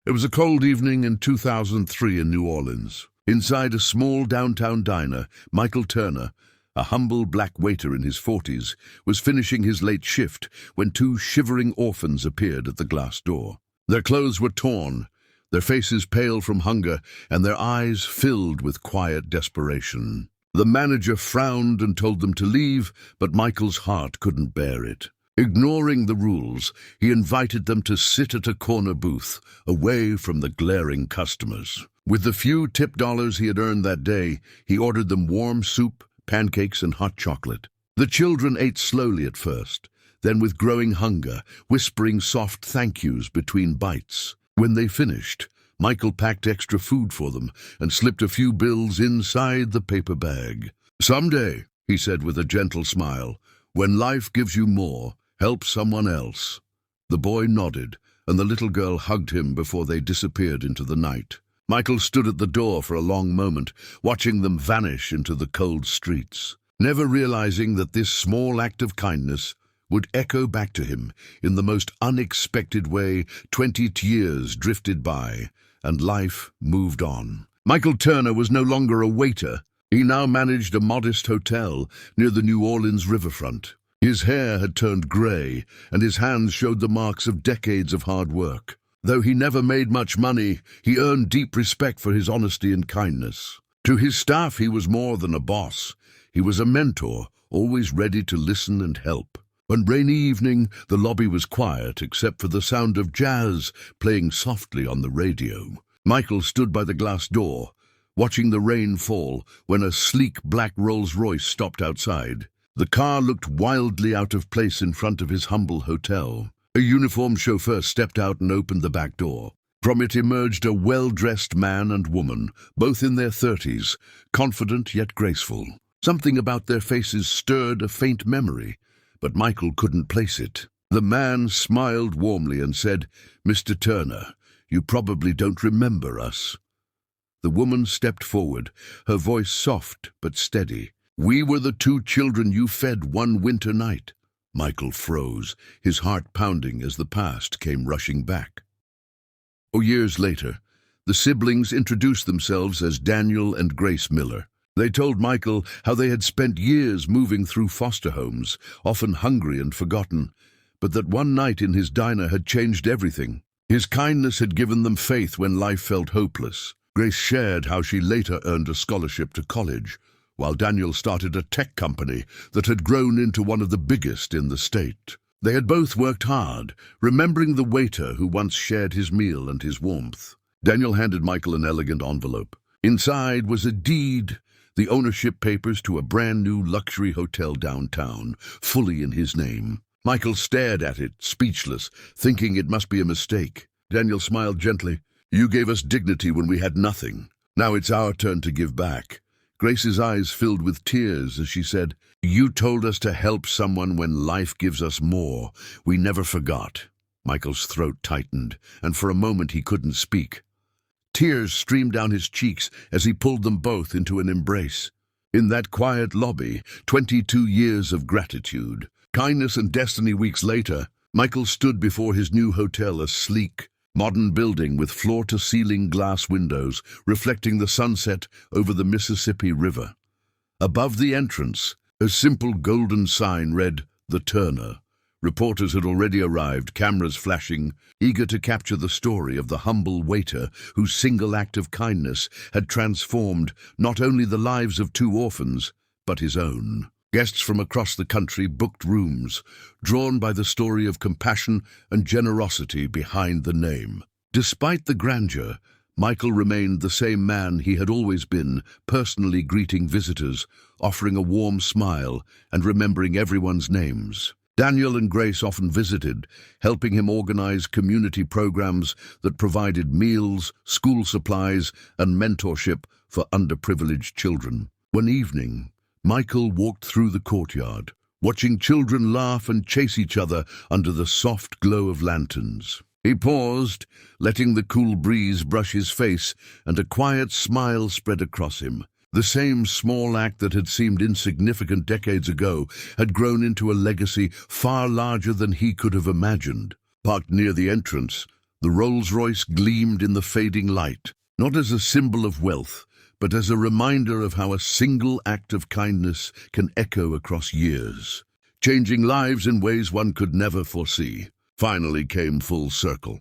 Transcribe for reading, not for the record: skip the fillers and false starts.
It was a cold evening in 2003 in New Orleans. Inside a small downtown diner, Michael Turner, a humble black waiter in his 40s, was finishing his late shift when two shivering orphans appeared at the glass door. Their clothes were torn, their faces pale from hunger, and their eyes filled with quiet desperation. The manager frowned and told them to leave, but Michael's heart couldn't bear it. Ignoring the rules, he invited them to sit at a corner booth, away from the glaring customers. With the few tip dollars he had earned that day, he ordered them warm soup, pancakes, and hot chocolate. The children ate slowly at first, then with growing hunger, whispering soft thank yous between bites. When they finished, Michael packed extra food for them and slipped a few bills inside the paper bag. "Someday," he said with a gentle smile, "when life gives you more, help someone else." The boy nodded, and the little girl hugged him before they disappeared into the night. Michael stood at the door for a long moment, watching them vanish into the cold streets, never realizing that this small act of kindness would echo back to him in the most unexpected way. 20 years drifted by, and life moved on. Michael Turner was no longer a waiter. He now managed a modest hotel near the New Orleans riverfront. His hair had turned gray, and his hands showed the marks of decades of hard work. Though he never made much money, he earned deep respect for his honesty and kindness. To his staff, he was more than a boss. He was a mentor, always ready to listen and help. One rainy evening, the lobby was quiet except for the sound of jazz playing softly on the radio. Michael stood by the glass door, watching the rain fall when a sleek black Rolls-Royce stopped outside. The car looked wildly out of place in front of his humble hotel. A uniformed chauffeur stepped out and opened the back door. From it emerged a well-dressed man and woman, both in their 30s, confident yet graceful. Something about their faces stirred a faint memory, but Michael couldn't place it. The man smiled warmly and said, "Mr. Turner, you probably don't remember us." The woman stepped forward, her voice soft but steady. "We were the two children you fed one winter night." Michael froze, his heart pounding as the past came rushing back. Years later, the siblings introduced themselves as Daniel and Grace Miller. They told Michael how they had spent years moving through foster homes, often hungry and forgotten, but that one night in his diner had changed everything. His kindness had given them faith when life felt hopeless. Grace shared how she later earned a scholarship to college, while Daniel started a tech company that had grown into one of the biggest in the state. They had both worked hard, remembering the waiter who once shared his meal and his warmth. Daniel handed Michael an elegant envelope. Inside was a deed, the ownership papers to a brand-new luxury hotel downtown, fully in his name. Michael stared at it, speechless, thinking it must be a mistake. Daniel smiled gently. "You gave us dignity when we had nothing. Now it's our turn to give back." Grace's eyes filled with tears as she said, "You told us to help someone when life gives us more. We never forgot." Michael's throat tightened, and for a moment he couldn't speak. Tears streamed down his cheeks as he pulled them both into an embrace. In that quiet lobby, 22 years of gratitude, kindness, and destiny. Weeks later, Michael stood before his new hotel, a sleek, modern building with floor-to-ceiling glass windows reflecting the sunset over the Mississippi River. Above the entrance, a simple golden sign read, "The Turner." Reporters had already arrived, cameras flashing, eager to capture the story of the humble waiter whose single act of kindness had transformed not only the lives of two orphans, but his own. Guests from across the country booked rooms, drawn by the story of compassion and generosity behind the name. Despite the grandeur, Michael remained the same man he had always been, personally greeting visitors, offering a warm smile, and remembering everyone's names. Daniel and Grace often visited, helping him organize community programs that provided meals, school supplies, and mentorship for underprivileged children. One evening, Michael walked through the courtyard, watching children laugh and chase each other under the soft glow of lanterns. He paused, letting the cool breeze brush his face, and a quiet smile spread across him. The same small act that had seemed insignificant decades ago had grown into a legacy far larger than he could have imagined. Parked near the entrance, The Rolls-Royce gleamed in the fading light, not as a symbol of wealth, but as a reminder of how a single act of kindness can echo across years, changing lives in ways one could never foresee. Finally came full circle.